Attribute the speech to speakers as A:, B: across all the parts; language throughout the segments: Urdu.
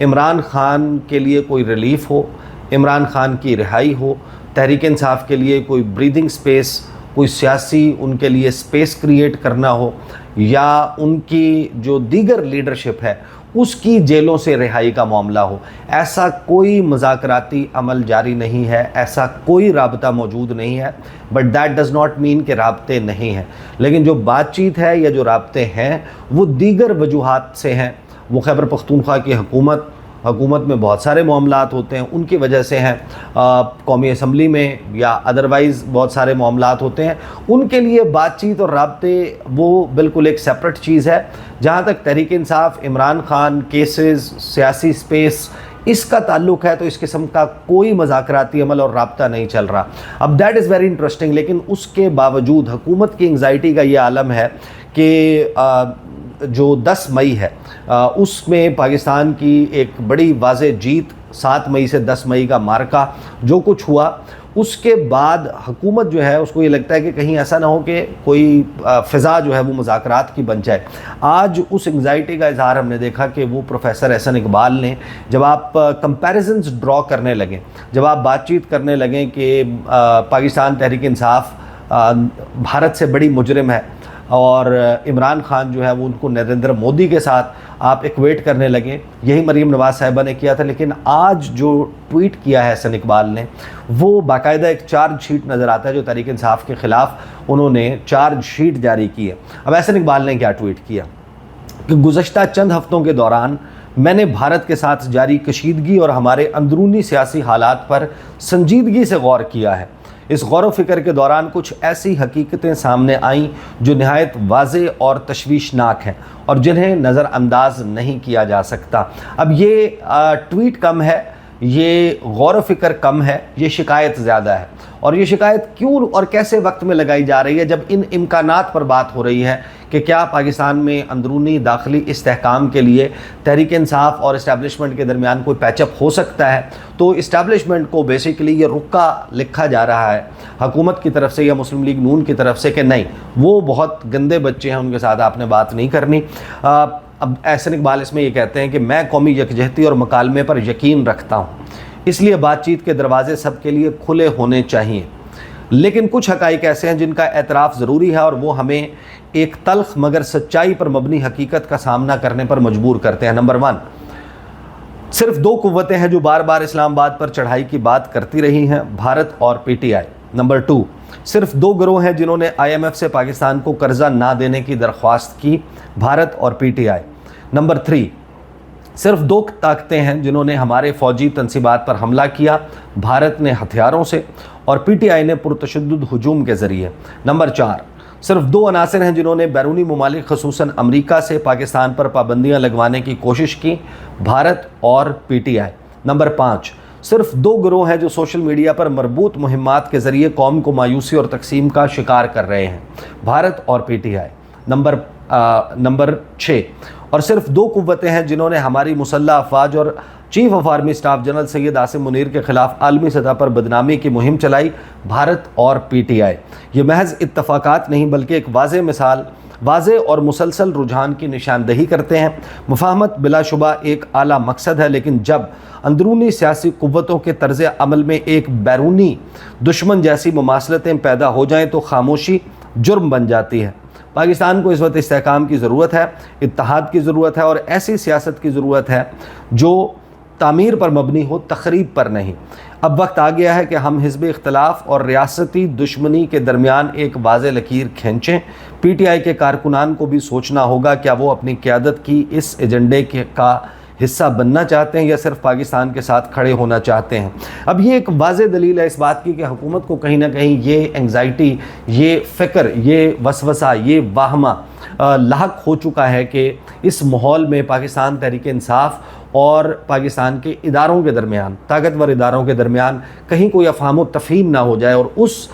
A: عمران خان کے لیے کوئی ریلیف ہو، عمران خان کی رہائی ہو، تحریک انصاف کے لیے کوئی بریدنگ سپیس، کوئی سیاسی ان کے لیے سپیس کریٹ کرنا ہو، یا ان کی جو دیگر لیڈرشپ ہے اس کی جیلوں سے رہائی کا معاملہ ہو، ایسا کوئی مذاکراتی عمل جاری نہیں ہے، ایسا کوئی رابطہ موجود نہیں ہے. But that does not mean کہ رابطے نہیں ہیں، لیکن جو بات چیت ہے یا جو رابطے ہیں وہ دیگر وجوہات سے ہیں. وہ خیبر پختونخوا کی حکومت میں بہت سارے معاملات ہوتے ہیں، ان کی وجہ سے ہیں. قومی اسمبلی میں یا ادروائز بہت سارے معاملات ہوتے ہیں، ان کے لیے بات چیت اور رابطے وہ بالکل ایک سیپریٹ چیز ہے. جہاں تک تحریک انصاف، عمران خان کیسز، سیاسی سپیس اس کا تعلق ہے تو اس قسم کا کوئی مذاکراتی عمل اور رابطہ نہیں چل رہا. اب دیٹ از ویری انٹرسٹنگ. لیکن اس کے باوجود حکومت کی انگزائٹی کا یہ عالم ہے کہ جو 10 مئی ہے اس میں پاکستان کی ایک بڑی واضح جیت، 7 مئی سے 10 مئی کا مارکا جو کچھ ہوا، اس کے بعد حکومت جو ہے اس کو یہ لگتا ہے کہ کہیں ایسا نہ ہو کہ کوئی فضا جو ہے وہ مذاکرات کی بن جائے. آج اس انگزائٹی کا اظہار ہم نے دیکھا کہ وہ پروفیسر احسن اقبال نے، جب آپ کمپیریزنز ڈرا کرنے لگیں، جب آپ بات چیت کرنے لگیں کہ پاکستان تحریک انصاف بھارت سے بڑی مجرم ہے اور عمران خان جو ہے وہ ان کو نریندر مودی کے ساتھ آپ ایکویٹ کرنے لگیں، یہی مریم نواز صاحبہ نے کیا تھا. لیکن آج جو ٹویٹ کیا ہے احسن اقبال نے، وہ باقاعدہ ایک چارج شیٹ نظر آتا ہے جو تحریک انصاف کے خلاف انہوں نے چارج شیٹ جاری کی ہے. اب احسن اقبال نے کیا ٹویٹ کیا کہ گزشتہ چند ہفتوں کے دوران میں نے بھارت کے ساتھ جاری کشیدگی اور ہمارے اندرونی سیاسی حالات پر سنجیدگی سے غور کیا ہے. اس غور و فکر کے دوران کچھ ایسی حقیقتیں سامنے آئیں جو نہایت واضح اور تشویشناک ہیں اور جنہیں نظر انداز نہیں کیا جا سکتا. اب یہ ٹویٹ کم ہے، یہ غور و فکر کم ہے، یہ شکایت زیادہ ہے. اور یہ شکایت کیوں اور کیسے وقت میں لگائی جا رہی ہے جب ان امکانات پر بات ہو رہی ہے کہ کیا پاکستان میں اندرونی داخلی استحکام کے لیے تحریک انصاف اور اسٹیبلشمنٹ کے درمیان کوئی پیچ اپ ہو سکتا ہے. تو اسٹیبلشمنٹ کو بیسیکلی یہ رکا لکھا جا رہا ہے حکومت کی طرف سے یا مسلم لیگ نون کی طرف سے کہ نہیں، وہ بہت گندے بچے ہیں، ان کے ساتھ آپ نے بات نہیں کرنی. اب احسن اقبال اس میں یہ کہتے ہیں کہ میں قومی یکجہتی اور مکالمے پر یقین رکھتا ہوں، اس لیے بات چیت کے دروازے سب کے لیے کھلے ہونے چاہیے. لیکن کچھ حقائق ایسے ہیں جن کا اعتراف ضروری ہے اور وہ ہمیں ایک تلخ مگر سچائی پر مبنی حقیقت کا سامنا کرنے پر مجبور کرتے ہیں. نمبر 1، صرف 2 قوتیں ہیں جو بار بار اسلام آباد پر چڑھائی کی بات کرتی رہی ہیں، بھارت اور پی ٹی آئی. نمبر 2، صرف 2 گروہ ہیں جنہوں نے IMF سے پاکستان کو قرضہ نہ دینے کی درخواست کی، بھارت اور پی ٹی آئی. نمبر 3، صرف 2 طاقتیں ہیں جنہوں نے ہمارے فوجی تنصیبات پر حملہ کیا، بھارت نے ہتھیاروں سے اور پی ٹی آئی نے پرتشدد ہجوم کے ذریعے. نمبر 4، صرف 2 عناصر ہیں جنہوں نے بیرونی ممالک خصوصاً امریکہ سے پاکستان پر پابندیاں لگوانے کی کوشش کی، بھارت اور پی ٹی آئی. نمبر 5، صرف 2 گروہ ہیں جو سوشل میڈیا پر مربوط مہمات کے ذریعے قوم کو مایوسی اور تقسیم کا شکار کر رہے ہیں، بھارت اور پی ٹی آئی. نمبر 6، اور صرف 2 قوتیں ہیں جنہوں نے ہماری مسلح افواج اور chief of army staff general Syed Asim Munir کے خلاف عالمی سطح پر بدنامی کی مہم چلائی، بھارت اور پی ٹی آئی. یہ محض اتفاقات نہیں بلکہ ایک واضح اور مسلسل رجحان کی نشاندہی کرتے ہیں. مفاہمت بلا شبہ ایک اعلیٰ مقصد ہے، لیکن جب اندرونی سیاسی قوتوں کے طرز عمل میں ایک بیرونی دشمن جیسی مماثلتیں پیدا ہو جائیں تو خاموشی جرم بن جاتی ہے. پاکستان کو اس وقت استحکام کی ضرورت ہے، اتحاد کی ضرورت ہے اور ایسی سیاست کی ضرورت ہے جو تعمیر پر مبنی ہو، تخریب پر نہیں. اب وقت آ گیا ہے کہ ہم حزب اختلاف اور ریاستی دشمنی کے درمیان ایک واضح لکیر کھینچیں. پی ٹی آئی کے کارکنان کو بھی سوچنا ہوگا کیا وہ اپنی قیادت کی اس ایجنڈے کا حصہ بننا چاہتے ہیں یا صرف پاکستان کے ساتھ کھڑے ہونا چاہتے ہیں. اب یہ ایک واضح دلیل ہے اس بات کی کہ حکومت کو کہیں نہ کہیں یہ انگزائٹی، یہ فکر، یہ وسوسہ، یہ واہمہ لاحق ہو چکا ہے کہ اس ماحول میں پاکستان تحریک انصاف اور پاکستان کے اداروں کے درمیان، طاقتور اداروں کے درمیان کہیں کوئی افہام و تفہیم نہ ہو جائے. اور اس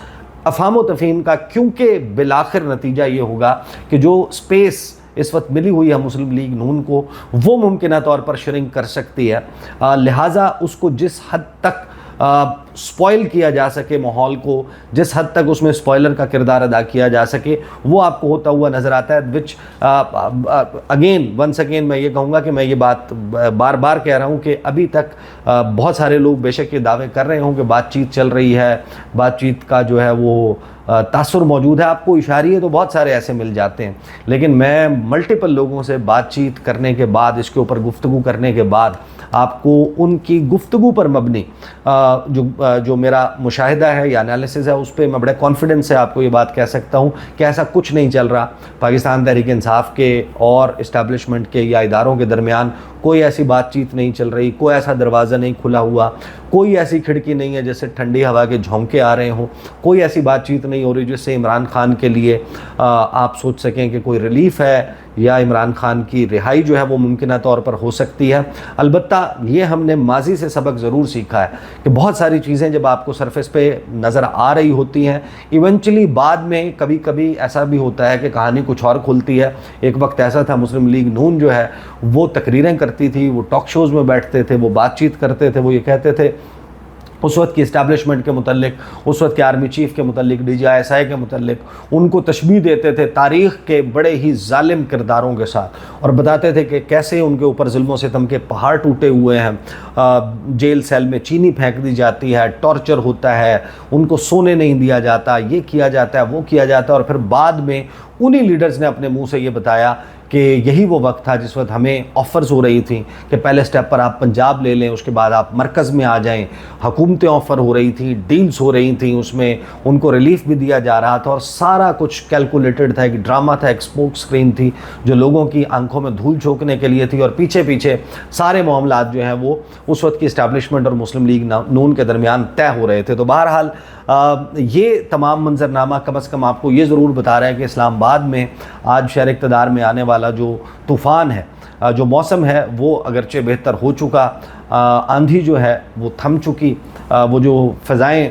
A: افہام و تفہیم کا کیونکہ بالآخر نتیجہ یہ ہوگا کہ جو سپیس اس وقت ملی ہوئی ہے مسلم لیگ نون کو، وہ ممکنہ طور پر شرنک کر سکتی ہے. لہٰذا اس کو جس حد تک سپوائل کیا جا سکے ماحول کو، جس حد تک اس میں سپوائلر کا کردار ادا کیا جا سکے، وہ آپ کو ہوتا ہوا نظر آتا ہے. وچ ونس اگین میں یہ کہوں گا کہ میں یہ بات بار بار کہہ رہا ہوں کہ ابھی تک بہت سارے لوگ بے شک یہ دعوے کر رہے ہوں کہ بات چیت چل رہی ہے، بات چیت کا جو ہے وہ تاثر موجود ہے، آپ کو اشاریے تو بہت سارے ایسے مل جاتے ہیں، لیکن میں ملٹیپل لوگوں سے بات چیت کرنے کے بعد، اس کے اوپر گفتگو کرنے کے بعد، آپ کو ان کی گفتگو پر مبنی جو میرا مشاہدہ ہے یا انالیسز ہے، اس پہ میں بڑے کانفیڈنس سے آپ کو یہ بات کہہ سکتا ہوں کہ ایسا کچھ نہیں چل رہا. پاکستان تحریک انصاف کے اور اسٹیبلشمنٹ کے یا اداروں کے درمیان کوئی ایسی بات چیت نہیں چل رہی، کوئی ایسا دروازہ نہیں کھلا ہوا، کوئی ایسی کھڑکی نہیں ہے جیسے ٹھنڈی ہوا کے جھونکے آ رہے ہوں، کوئی ایسی بات چیت نہیں ہو رہی جس سے عمران خان کے لیے آپ سوچ سکیں کہ کوئی ریلیف ہے یا عمران خان کی رہائی جو ہے وہ ممکنہ طور پر ہو سکتی ہے. البتہ یہ ہم نے ماضی سے سبق ضرور سیکھا ہے کہ بہت ساری چیزیں جب آپ کو سرفیس پہ نظر آ رہی ہوتی ہیں، ایونچولی بعد میں کبھی کبھی ایسا بھی ہوتا ہے کہ کہانی کچھ اور کھلتی ہے. ایک وقت ایسا تھا مسلم لیگ نون جو ہے وہ تقریریں کرتی تھی، وہ ٹاک شوز میں بیٹھتے تھے، وہ بات چیت کرتے تھے، وہ یہ کہتے تھے اس وقت کی اسٹیبلشمنٹ کے متعلق، اس وقت کے آرمی چیف کے متعلق، DGI کے متعلق، ان کو تشبیہ دیتے تھے تاریخ کے بڑے ہی ظالم کرداروں کے ساتھ، اور بتاتے تھے کہ کیسے ان کے اوپر ظلم و ستم کے پہاڑ ٹوٹے ہوئے ہیں، جیل سیل میں چینی پھینک دی جاتی ہے، ٹارچر ہوتا ہے، ان کو سونے نہیں دیا جاتا، یہ کیا جاتا ہے، وہ کیا جاتا ہے. اور پھر بعد میں انہی لیڈرز نے اپنے منہ سے یہ بتایا کہ یہی وہ وقت تھا جس وقت ہمیں آفرز ہو رہی تھیں کہ پہلے سٹیپ پر آپ پنجاب لے لیں، اس کے بعد آپ مرکز میں آ جائیں. حکومتیں آفر ہو رہی تھیں، ڈیلز ہو رہی تھیں، اس میں ان کو ریلیف بھی دیا جا رہا تھا، اور سارا کچھ کیلکولیٹڈ تھا، ایک ڈرامہ تھا، ایک اسموک سکرین تھی جو لوگوں کی آنکھوں میں دھول جھونکنے کے لیے تھی، اور پیچھے پیچھے سارے معاملات جو ہیں وہ اس وقت کی اسٹیبلشمنٹ اور مسلم لیگ نون کے درمیان طے ہو رہے تھے. تو بہرحال یہ تمام منظرنامہ کم از کم آپ کو یہ ضرور بتا رہا ہے کہ اسلام آباد میں آج شہر اقتدار میں آنے والا جو طوفان ہے، جو موسم ہے، وہ اگرچہ بہتر ہو چکا، آندھی جو ہے وہ تھم چکی، وہ جو فضائیں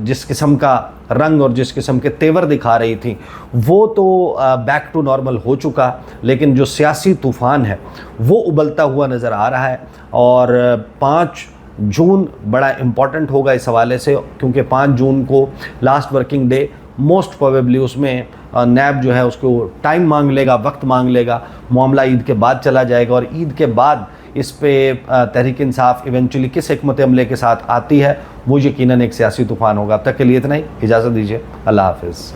A: جس قسم کا رنگ اور جس قسم کے تیور دکھا رہی تھیں وہ تو بیک ٹو نارمل ہو چکا، لیکن جو سیاسی طوفان ہے وہ ابلتا ہوا نظر آ رہا ہے. اور 5 جون بڑا امپورٹنٹ ہوگا اس حوالے سے، کیونکہ 5 جون کو last working day, most probably اس میں نیب جو ہے اس کو ٹائم مانگ لے گا، وقت مانگ لے گا، معاملہ عید کے بعد چلا جائے گا، اور عید کے بعد اس پہ تحریک انصاف ایونچولی کس حکمت عملے کے ساتھ آتی ہے وہ یقیناً ایک سیاسی طوفان ہوگا. اب تک کے لیے اتنا ہی، اجازت دیجیے، اللہ حافظ.